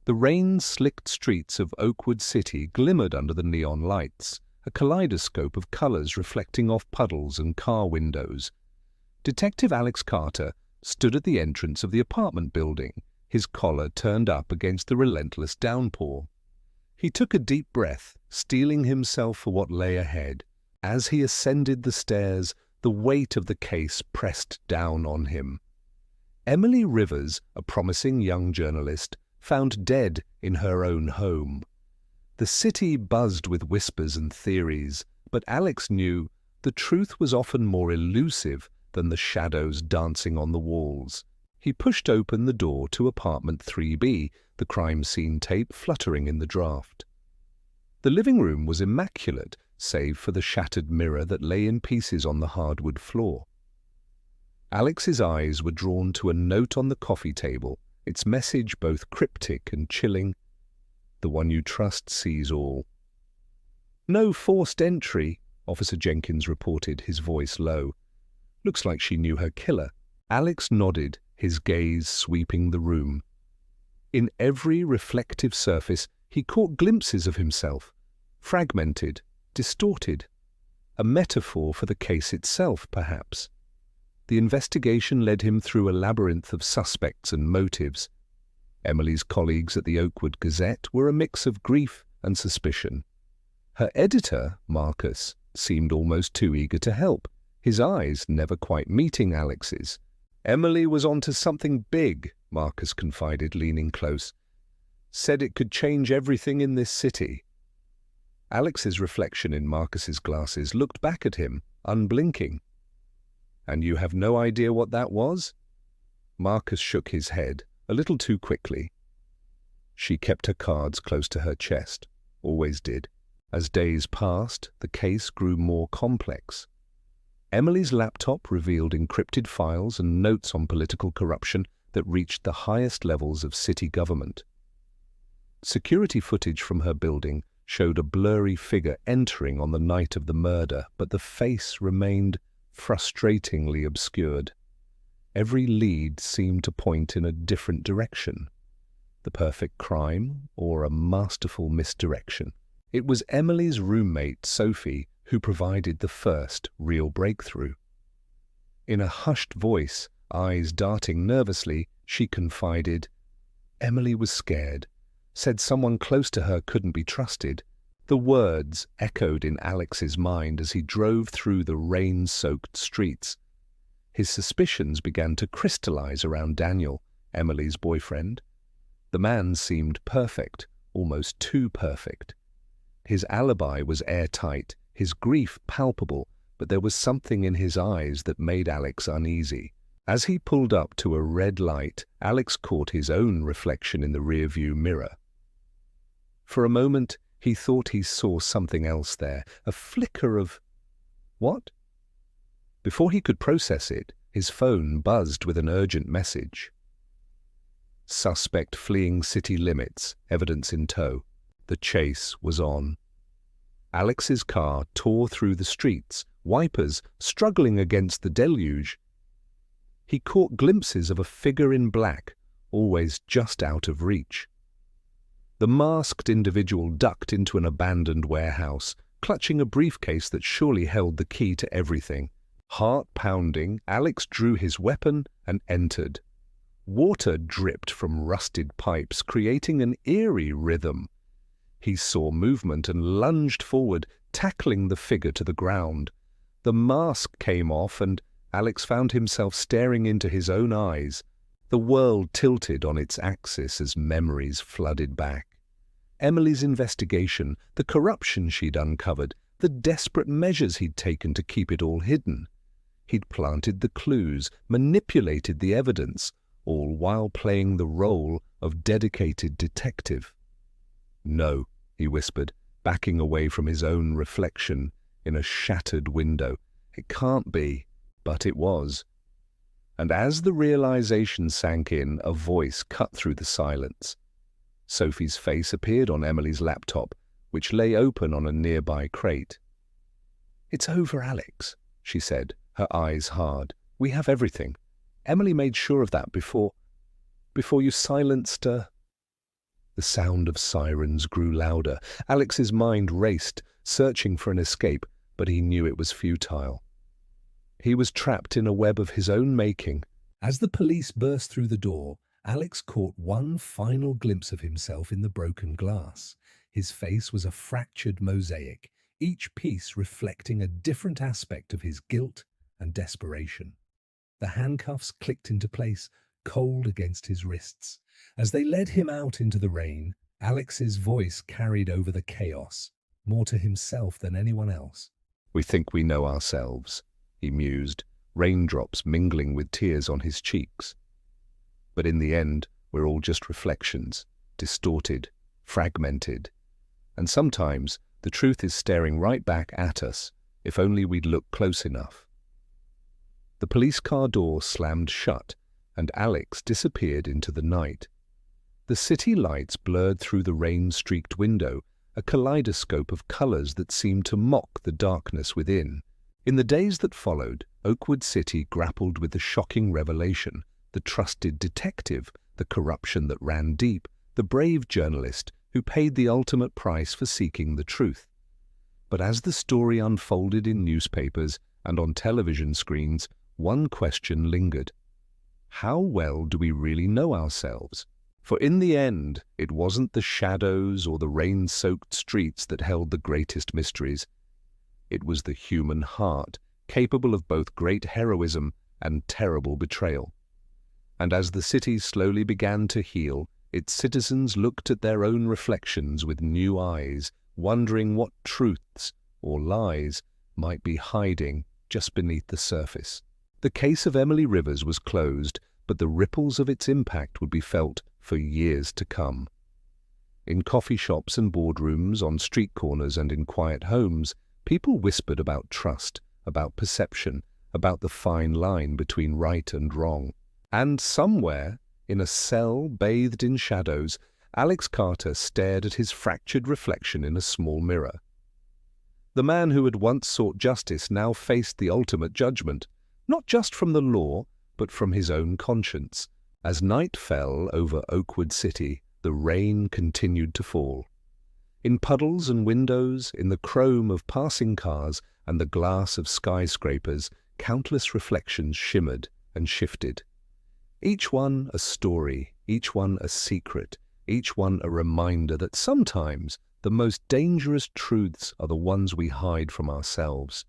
The rain-slicked streets of Oakwood City glimmered under the neon lights, a kaleidoscope of colors reflecting off puddles and car windows. Detective Alex Carter stood at the entrance of the apartment building, his collar turned up against the relentless downpour. He took a deep breath, steeling himself for what lay ahead. As he ascended the stairs, the weight of the case pressed down on him. Emily Rivers, a promising young journalist, found dead in her own home. The city buzzed with whispers and theories, but Alex knew the truth was often more elusive than the shadows dancing on the walls. He pushed open the door to apartment 3B, the crime scene tape fluttering in the draft. The living room was immaculate, save for the shattered mirror that lay in pieces on the hardwood floor. Alex's eyes were drawn to a note on the coffee table, its message both cryptic and chilling. "The one you trust sees all." "No forced entry," Officer Jenkins reported, his voice low. "Looks like she knew her killer." Alex nodded, his gaze sweeping the room. In every reflective surface, he caught glimpses of himself, fragmented, distorted. A metaphor for the case itself, perhaps. The investigation led him through a labyrinth of suspects and motives. Emily's colleagues at the Oakwood Gazette were a mix of grief and suspicion. Her editor, Marcus, seemed almost too eager to help, his eyes never quite meeting Alex's. "Emily was onto something big," Marcus confided, leaning close. "Said it could change everything in this city." Alex's reflection in Marcus's glasses looked back at him, unblinking. "And you have no idea what that was?" Marcus shook his head, a little too quickly. She kept her cards close to her chest, always did. As days passed, the case grew more complex. Emily's laptop revealed encrypted files and notes on political corruption that reached the highest levels of city government. Security footage from her building showed a blurry figure entering on the night of the murder, but the face remained frustratingly obscured. Every lead seemed to point in a different direction. The perfect crime or a masterful misdirection? It was Emily's roommate, Sophie, who provided the first real breakthrough. In a hushed voice, eyes darting nervously, she confided, "Emily was scared, said someone close to her couldn't be trusted." The words echoed in Alex's mind as he drove through the rain-soaked streets. His suspicions began to crystallize around Daniel, Emily's boyfriend. The man seemed perfect, almost too perfect. His alibi was airtight, his grief palpable, but there was something in his eyes that made Alex uneasy. As he pulled up to a red light, Alex caught his own reflection in the rearview mirror. For a moment, he thought he saw something else there, a flicker of... what? Before he could process it, his phone buzzed with an urgent message. Suspect fleeing city limits, evidence in tow. The chase was on. Alex's car tore through the streets, wipers struggling against the deluge. He caught glimpses of a figure in black, always just out of reach. The masked individual ducked into an abandoned warehouse, clutching a briefcase that surely held the key to everything. Heart pounding, Alex drew his weapon and entered. Water dripped from rusted pipes, creating an eerie rhythm. He saw movement and lunged forward, tackling the figure to the ground. The mask came off and Alex found himself staring into his own eyes. The world tilted on its axis as memories flooded back. Emily's investigation, the corruption she'd uncovered, the desperate measures he'd taken to keep it all hidden. He'd planted the clues, manipulated the evidence, all while playing the role of dedicated detective. "No," he whispered, backing away from his own reflection in a shattered window. "It can't be." But it was. And as the realization sank in, a voice cut through the silence. Sophie's face appeared on Emily's laptop, which lay open on a nearby crate. "It's over, Alex," she said, her eyes hard. "We have everything. Emily made sure of that before you silenced her." The sound of sirens grew louder. Alex's mind raced, searching for an escape, but he knew it was futile. He was trapped in a web of his own making. As the police burst through the door, Alex caught one final glimpse of himself in the broken glass. His face was a fractured mosaic, each piece reflecting a different aspect of his guilt and desperation. The handcuffs clicked into place, cold against his wrists. As they led him out into the rain, Alex's voice carried over the chaos, more to himself than anyone else. "We think we know ourselves," he mused, raindrops mingling with tears on his cheeks. "But in the end, we're all just reflections, distorted, fragmented. And sometimes the truth is staring right back at us, if only we'd look close enough." The police car door slammed shut, and Alex disappeared into the night. The city lights blurred through the rain-streaked window, a kaleidoscope of colors that seemed to mock the darkness within. In the days that followed, Oakwood City grappled with the shocking revelation: the trusted detective, the corruption that ran deep, the brave journalist who paid the ultimate price for seeking the truth. But as the story unfolded in newspapers and on television screens, one question lingered. How well do we really know ourselves? For in the end, it wasn't the shadows or the rain-soaked streets that held the greatest mysteries. It was the human heart, capable of both great heroism and terrible betrayal. And as the city slowly began to heal, its citizens looked at their own reflections with new eyes, wondering what truths or lies might be hiding just beneath the surface. The case of Emily Rivers was closed, but the ripples of its impact would be felt for years to come. In coffee shops and boardrooms, on street corners and in quiet homes, people whispered about trust, about perception, about the fine line between right and wrong. And somewhere, in a cell bathed in shadows, Alex Carter stared at his fractured reflection in a small mirror. The man who had once sought justice now faced the ultimate judgment, not just from the law, but from his own conscience. As night fell over Oakwood City, the rain continued to fall. In puddles and windows, in the chrome of passing cars and the glass of skyscrapers, countless reflections shimmered and shifted. Each one a story, each one a secret, each one a reminder that sometimes the most dangerous truths are the ones we hide from ourselves.